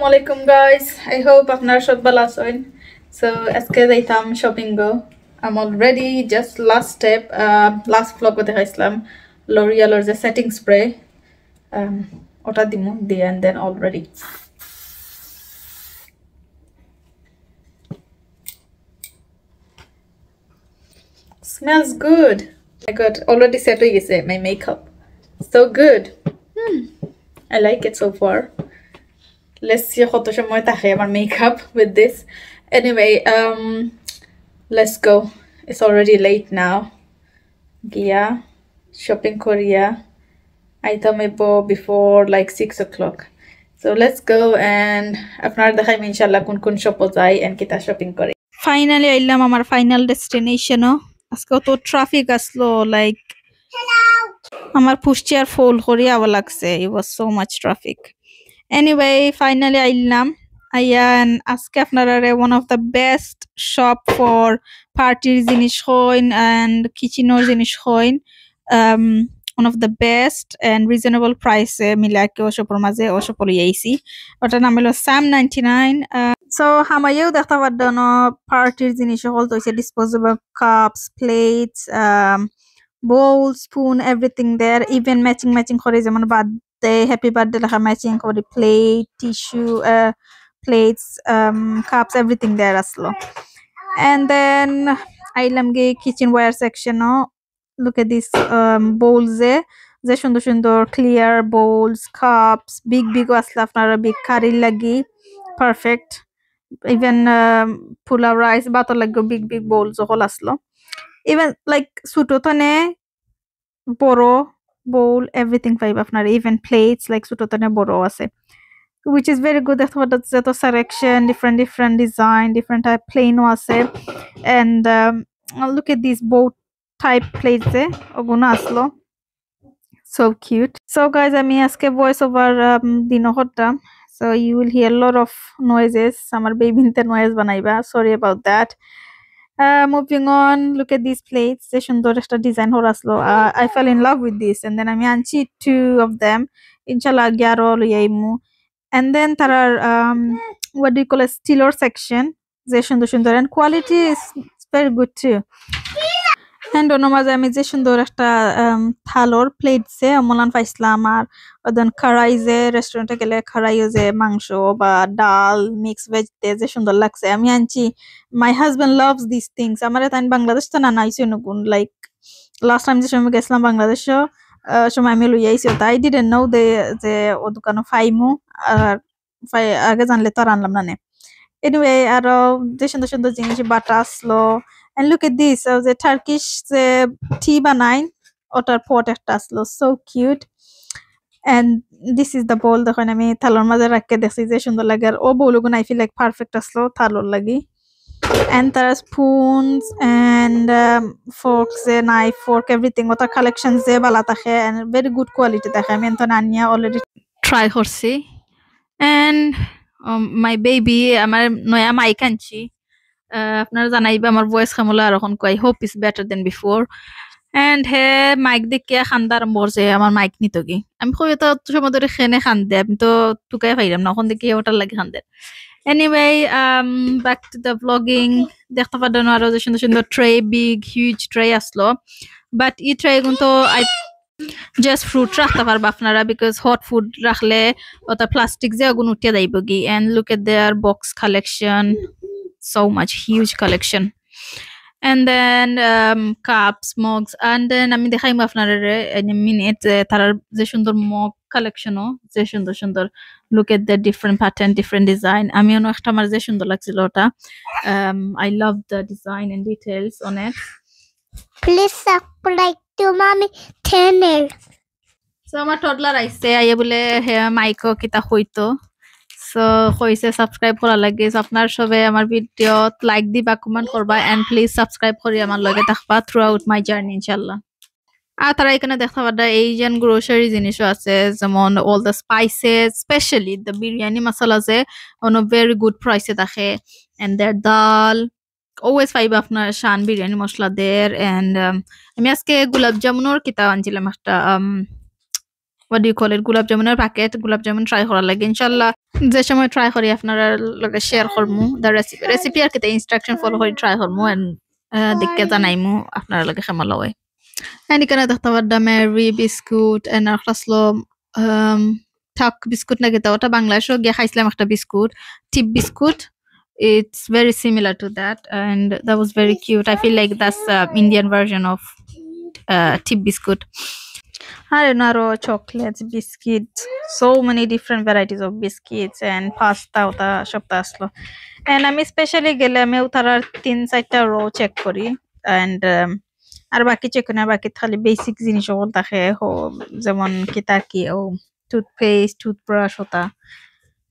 Assalamu alaikum guys. I hope আপনারা সব ভালো আছেন. So আজকে যাইতাম shopping go. I'm already just last step. Last vlog দেখাইছিলাম L'Oreal এর যে setting spray. ওটা দিমু দিয়ে and then already. Smells good. I got already set হয়ে গেছে my makeup. So good. I like it so far. Let's see কত সময় থাকে আমার makeup with this. Anyway, let's go. It's already late now. Gia shopping Korea. Item before like 6 o'clock. So let's go and আপনার দেখাই ইনশাআল্লাহ কোন shop যাই and কিতা shopping করি. Finally আইলাম আমার final destination. আজকে তো traffic আসলো like আমার পুষ্টিয়ার ফুল করি আওয়া লাগছে. It was so much traffic. Anyway, finally আইলাম আইয়ান আজকে আপনারা one of the best shop for parties জিনিস হইন and kitchener জিনিস হইন. One of the best and reasonable price মিলা কে ওশপর মাঝে ওশপর ইয়াইছি ওটার নাম হলো Sam 99. So হামাইও দেখতে পারদন পার্টির জিনিস হল তো disposable cups, plates, bowl, spoon, everything there, even matching করে যেমন birthday, happy birthday লেখা matching করে plate, tissue, plates, cups, everything there আসলো. And then আইলাম গে kitchenware section. Look at this bowls যে সুন্দর clear bowls, cups, big আসলো আপনারা big curry লাগি perfect. Even pulao rice bato লাগো big bowls হল আসলো. Even like sutotone boro bowl everything পাইব আপনারা, even plates like sutotone boro আছে, which is very good. দেখতে পাচ্ছেন তো selection, different design, different type plain আছে. And look at these bow type plates ওগুলো আসলো so cute. So guys আমি আজকে voice over দিন করতাম, so you will hear a lot of noises. আমার baby তে noise বানাইবা, sorry about that. Moving on, look at these plates. যে সুন্দর একটা ডিজাইন হর আসলো. I fell in love with this and then আমি আনছি 2 of them. ইনশাআল্লাহ আরো লইয়াইমু. And then তার what do you call a stiller section যে সুন্দর and quality is very good too. And ওর মাঝে আমি যে সুন্দর একটা থালোর প্লেটসে অমলান পাইছিলাম আর ওদেন খারাই যে রেস্টুরেন্টে গেলে খারাইও যে মাংস বা ডাল মিক্স ভেজ যে সুন্দর লাগছে আমি আনছি. My husband loves this things. আমার তাই বাংলাদেশ তো না নাইছি নগুন লাইক লাস্ট টাইম যে সময় গেছিলাম বাংলাদেশও সময় আমি লই আইছি তাই ডিডন্ট নো যে ও দোকানে ফাইমু আর আগে জানলে তো আর আনলাম না নে. এনিওয়ে আর যে সুন্দর জিনিস বাটা আসলো. And look at this, the Turkish tea banine otar pot ekta aslo, so cute. And this is the bowl dekhon ami thalor maje rakhe dekhi je sundor lage ar o bowl gulo I feel like perfect aslo thalor lagi. And there are spoons and forks, knife, fork, everything otar collections je bala takhe and very good quality takhe. Ami enton ania already try korchi. And my baby amar noya mic anchi. আপনারা জানাইবা আমার voice কেমলা আর এখন কই hope is better than before. And hey Mike দেখে খান্দার মরছে আমার mic নিত কি আমি কই তো সময় ধরে খেনে খান্দে আমি তো টুকাই পাইলাম না এখন দেখি ওটার লাগে খান্দে. Anyway back to the blogging. দেখতে পারলেন আরো যে সুন্দর ট্রে বিগ হিউজ ট্রে আসলো, বাট এই ট্রে কিন্তু আই জাস্ট ফ্রুট রাখতে পারবা আপনারা বিকজ হট ফুড রাখলে ওটা প্লাস্টিক যে আগুন উঠিয়ে যাইব কি. And look at their box collection, so much huge collection. And then cups, mugs, and then আমি দেখাইম আপনারা in a minute তার যে সুন্দর মগ কালেকশন ও যে সুন্দর look at the different pattern, different design. আমি অন্য একটা আমার যে সুন্দর লাগছিল ওটা. I love the design and details on it. Please subscribe to mommy channel. So আমার toddler আইছে আইয়া বলে হে মাইকো কিতা হইতো, সো কইছে সাবস্ক্রাইব করা লাগে. আপনার সবে আমার ভিডিও লাইক দিবা, কমেন্ট করবা এন্ড প্লিজ সাবস্ক্রাইব করি আমার লগে থাকবা থ্রু আউট মাই জার্নি ইনশাআল্লাহ. আর তারা এখানে দেখতে পারদা এই যেন গ্রোসারি জিনিসও আছে যেমন all the spices, specially the biryani masala যে অন ভেরি গুড প্রাইসে থাকে. এন্ড দেয়ার ডাল অলওয়েজ পাইবা আপনার শান বিরিয়ানি মশলা দের. এন্ড আমি আজকে গোলাপ জামুনের কিতা আনছিলাম একটা what do you call it গোলাপ জামুনের প্যাকেট গোলাপ জামুন ট্রাই করার লাগে ইনশাআল্লাহ যে সময় ট্রাই করি আপনারা লগে শেয়ার করমু দা রেসিপি আর কিতে ইনস্ট্রাকশন ফলো করে ট্রাই করমু এন্ড দেখে জানাইমু আপনারা লগে কেমন লাগে এন্ড এখানে দেখতে পারদা মেরি বিস্কুট এন্ড আখলাসলো টাক বিস্কুট না কিতা ওটা বাংলাদেশও গিয়ে খাইছিলাম একটা biscuit tip biscuit it's very similar to that and that was very cute I feel like that's Indian version of tip biscuit I don't know chocolates biscuits so many different varieties of biscuits and pasta ওটা সবটা আসলো and আমি specially গেলে আমি তারার 3-4টা rho check করি and আর বাকি check করি না বাকি খালি বেসিক জিনিস সকল থাকে যেমন কিতা কি ও টুথপেস্ট টুথব্রাশ ওটা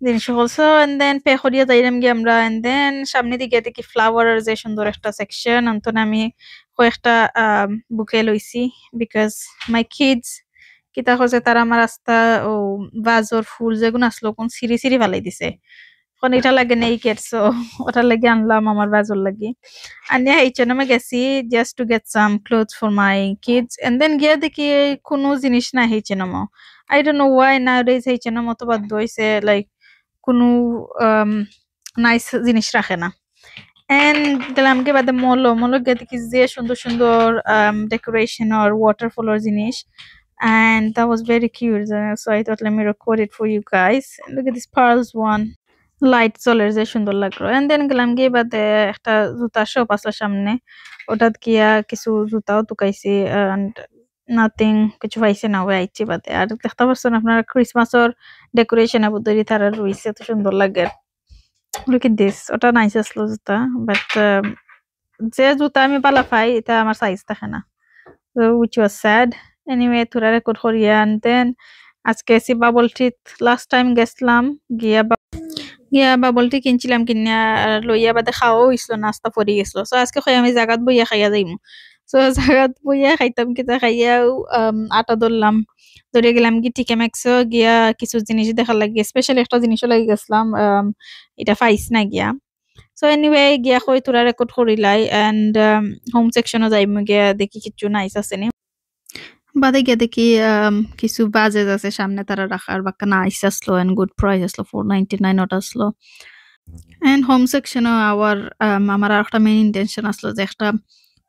জিনিস অলসো এন্ড দেন পে করিয়া যাইলাম গিয়ে আমরা এন্ড দেন সামনে দিকে দেখি ফ্লাওয়ারের যে সুন্দর একটা সেকশন অন্তন আমি কয়েকটা বুকে লইছি বিকজ মাই কিডস কিতা হচ্ছে তারা আমার রাস্তা ও ভাজর ফুল যেগুলো আসলো কোন সিঁড়ি সিঁড়ি ফালাই দিছে এখন এটা লাগে নেই কেটছো ওটার লাগে আনলাম আমার ভাজর লাগি আনিয়া এইচএনএমে গেছি just to get some clothes for my kids and then গিয়া দেখি কোনো জিনিস না H and M I don't know why নাউডেজ এইচএনএম অত বাদ হইছে লাইক কোনো নাইস জিনিস রাখে না এন্ড গেলাম কি বাদে মল গিয়ে দেখি যে সুন্দর সুন্দর ডেকোরেশন আর ওয়াটারফলের জিনিস and that was very cute so I thought let me record it for you guys and look at this pearls one light solar যে সুন্দর লাগলো and then গেলাম গিয়ে বাদে একটা জুতা শপ আসলো সামনে ওটাত গিয়া কিছু জুতাও টুকাইছি and nothing কিছু পাইছে না ওই আইছি বাদে আর দেখতে পাচ্ছেন আপনারা ক্রিসমাসের ডেকোরেশন আবুদরি তারা রইছে তো সুন্দর লাগে look at this ওটা নাইস আসলো জুতা বাট যে জুতা আমি পালা পাই এটা আমার সাইজ থাকে না so which was sad anyway তোরা রেকর্ড করিয়া and then আজকে AC bubble treat last time গেছিলাম গিয়া বাবল টি কিনছিলাম কিনা লইয়া বাদে খাওয়াও হইছিল নাস্তা পড়ে গেছিল সো আজকে খাই আমি জাগাত বইয়া খাইয়া যাইমু সো জাগাত বইয়া খাইতাম কিতা খাইয়াও আটা ধরলাম ধরে গেলাম কি টিকে ম্যাক্সও গিয়া কিছু জিনিস দেখার লাগে স্পেশালি একটা জিনিসও লাগি গেছিলাম এটা পাইস না গিয়া সো এনিওয়ে গিয়া কই তোরা রেকর্ড করিলাই এন্ড হোম সেকশনও যাইমু গিয়া দেখি কিছু নাইস আছে নি বাদে গিয়ে দেখি কিছু বাজেজ আছে সামনে তারা রাখার বাক্কা নাইস আসলো এন্ড গুড প্রাইস আসলো 499 ওটা আসলো এন্ড হোম সেকশনও আমার আর একটা মেইন ইন্টেনশন আসলো যে একটা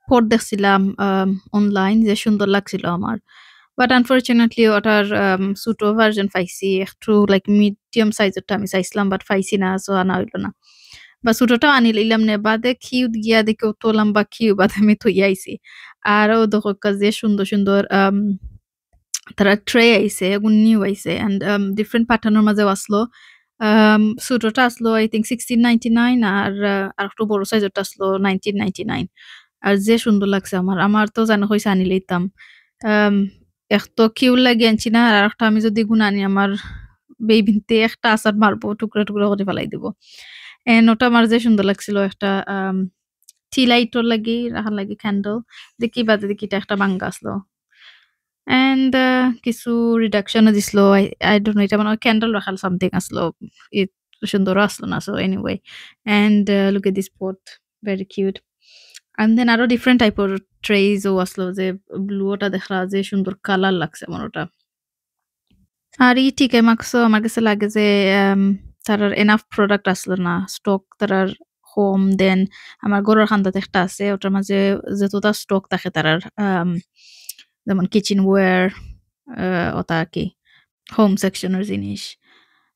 পট দেখছিলাম অনলাইন যে সুন্দর লাগছিল আমার বাট আনফরচুনেটলি ওটার ছোটো ভার্জন পাইছি একটু লাইক মিডিয়াম সাইজেরটা আমি চাইছিলাম বাট পাইছি না সো আনা হইলো না বা ছোটটাও আনি লইলাম না বাদে কিউ গিয়া দেখে তো লম্বা কিউ বাদে আমি থই আইছি আরও দেখো যে সুন্দর সুন্দর তারা ট্রে আইছে এগুন নিউ আইছে এন্ড ডিফারেন্ট প্যাটার্নের মাঝেও আসলো ছোটটা আসলো আই থিঙ্ক 1699 আর একটু বড় সাইজেরটা আসলো 1999 আর যে সুন্দর লাগছে আমার তো জানো হইছে আনি লইতাম এক তো কিউ লাগে আনছি না আর একটা আমি যদি গুণ আনি আমার বেবিনতে একটা আচার মারবো টুকরা টুকরা করে ফেলাই দিব এন্ড ওটা আমার যে সুন্দর লাগছিল একটা টি লাইটর লাগি রাখার লাগি ক্যান্ডেল দেখি বাদে দেখি এটা একটা বাঙ্গা আসলো এন্ড কিছু রিডাকশনও দিছিল আই ডোন্ট নো এটা মানে ক্যান্ডেল রাখাল সামথিং আসলো সুন্দর আসলো না so anyway and look at this pot very cute and then আরো ডিফারেন্ট টাইপের ট্রেজও আসলো যে ব্লু ওটা দেখা যে সুন্দর কালার লাগছে আমার ওটা আর ই টিকে মাক্সও আমার কাছে লাগে যে তারার এনাফ প্রোডাক্ট আসলো না স্টক তারার হোম দেন আমার ঘরের খান্দাতে একটা আছে ওটার মাঝে যতটা স্টক থাকে তারার যেমন কিচেন ওয়্যার ওটা আর কি হোম সেকশনের জিনিস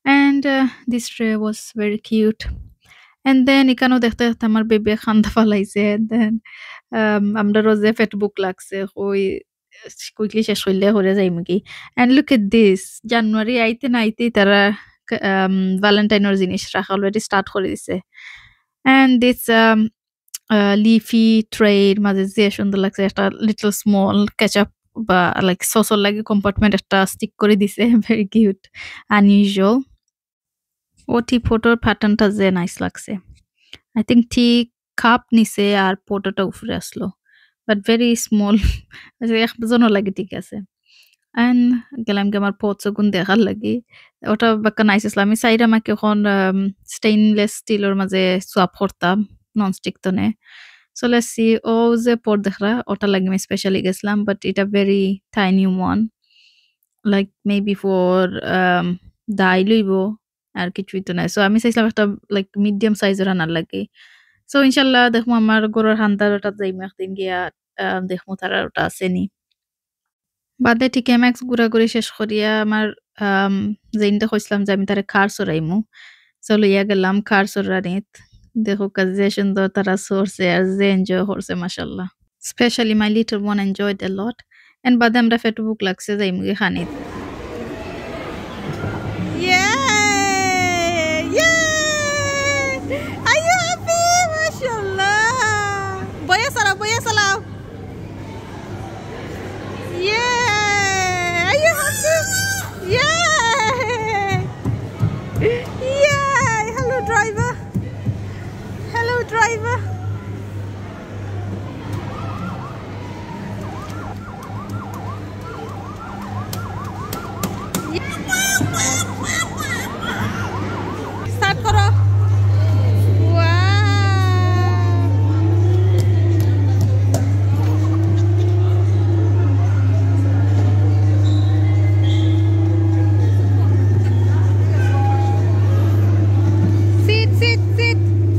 and this tray was very cute and then এখানেও দেখতে দেখতে আমার বেবি খান্দা ফালাইছে দেন আমরা রোজে ফেসবুক লাগছে ওই কুইকলি শেষ করলে হয়ে যাই কি এন্ড লুক এট দিস জানুয়ারি আইতে না আইতেই তারা ভ্যালেন্টাইনের জিনিস রাখা অলরেডি স্টার্ট করে দিছে এন্ড দিস লিফি ট্রের মাঝে যে সুন্দর লাগছে একটা লিটল স্মল কেচাপ বা লাইক সসর লাগে কম্পার্টমেন্ট একটা স্টিক করে দিছে ভেরি কিউট আনইউজুয়াল ও টি ফটোর প্যাটার্নটা যে নাইস লাগছে আই থিঙ্ক টি কাপ নিছে আর ফটোটা উপরে আসলো বাট ভেরি স্মল একজনও লাগে ঠিক আছে এন্ড গেলাম কি আমার পচো গুণ দেখার লাগি ওটা বাক্কা নাইস আসলো আমি চাইরা আমাকে এখন স্টেইনলেস স্টিলের মাঝে সোয়াপ করতাম নন স্টিক তো নে সো লেটস সি ও যে পট দেখরা ওটা লাগে আমি স্পেশালি গেছিলাম বাট এটা very tiny one like maybe for dai লইবো আর কিছুই তো নাই, সো আমি চাইছিলাম একটা লাইক মিডিয়াম সাইজের রান্নার লাগে। সো ইনশাল্লাহ দেখবো আমার গরুর হান্দারটা যাইমু একদিন গিয়া দেখবো তারা ওটা আসেনি বাদে ঠিক ম্যাক্স ঘোরাঘুরি শেষ করিয়া আমার যেইনটা কইছিলাম যে আমি তারে খার চড়াইমু, সো লইয়া গেলাম খার চড়ানিত। দেখো যে সুন্দর তারা চড়ছে আর যে এনজয় করছে মাশাল্লাহ, specially my little one enjoyed a lot. And বাদে আমরা ফেটু বুক লাগছে যাইমু গিয়ে খানিত। Are you happy? Mashallah. Boya salam. Yeah. Are you happy? Yeah. Yeah. Hello, driver. Hello, driver. Start karo.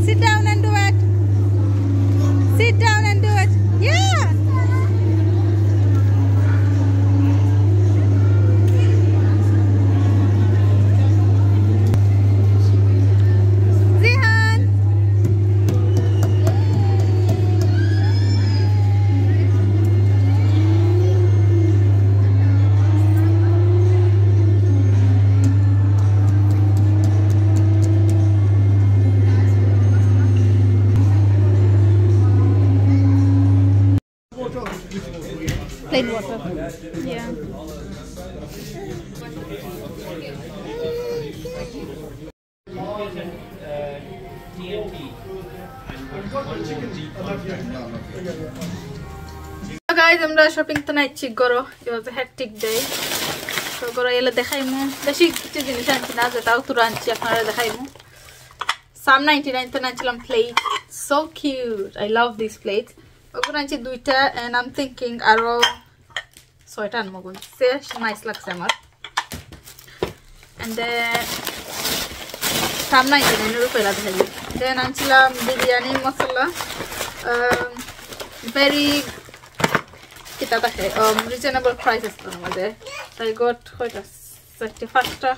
Sit down and do it. Sit down and do it. Yeah. Zihan. Plain water. Yeah. So guys, আমরা shopping তো নাইছি গরো। It was a hectic day. So গরো এলে দেখাইমু বেশি কিছু জিনিস আনছি না, যেটাও তুরা আনছি আপনারা দেখাইমু। Sam 99 তো নাইছিলাম plate. So cute. I love these plates. ওগুলো আনছি দুইটা and I'm thinking আরো 6টা আনবো বলছে, নাইস লাগছে আমার। And then Sam 99 এর উপরে দেখাই। Then আনছিলাম বিরিয়ানি মশলা, very kita দেখে reasonable prices তো আমাদের। I got কয়টা 5টা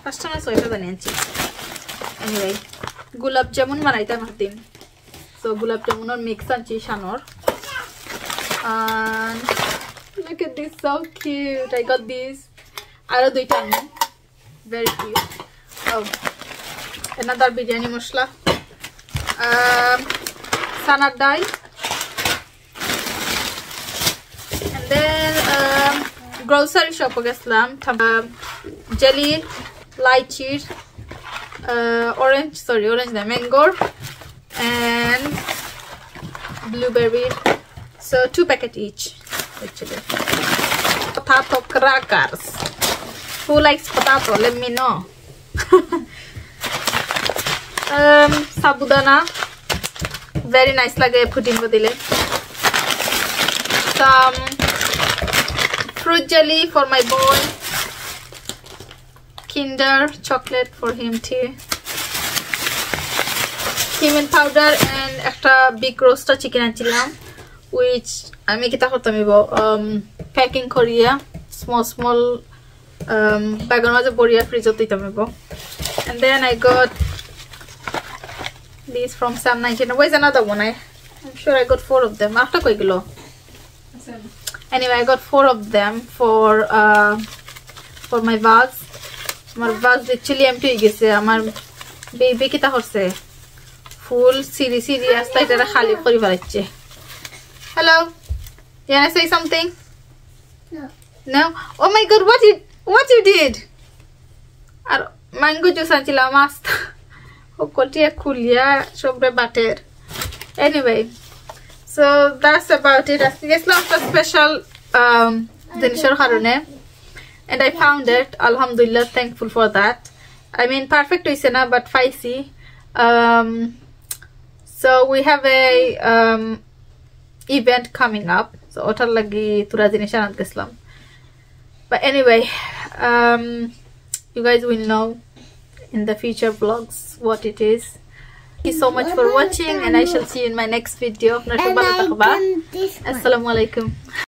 না 6টা জানি আনছি। Anyway, গোলাপ জামুন বানাইতাম একদিন, so গোলাপ জামুনের মিক্স আনছি শানোর। And look at this, so cute. I got these. Aro duita anni, very cute. Oh, another biryani mosla, sanad dal, and then grocery shop geslam, jelly, lychee, orange the mango, and blueberry. So 2 packets each actually. Potato crackers. Who likes potato? Let me know. Sabudana. Very nice lage pudding ko dile. Some fruit jelly for my boy. Kinder chocolate for him too. Cumin powder and extra big roaster chicken anchilam, which I make it packing Korea small bag on Boria fridge. And then I got these from Sam 99. Where's another one? I'm sure I got 4 of them. After Koiglo. Anyway, I got 4 of them for my vase. My vase literally empty gise. Amar baby kita horse full serious asta eta khali kori baracche. Hello. You wanna say something? No. No? Oh my god, what you did? Ar mango juice anchila mast. Okotia kulia sobre butter. Anyway, so that's about it. It's not a special dinner harone, and I found it. Alhamdulillah, thankful for that. I mean, perfect is enough, but spicy. So we have a event coming up, so otar lagi tura jinishan geslam. But anyway, you guys will know in the future vlogs what it is. Thank you so much for watching, and I shall see you in my next video. Assalamualaikum.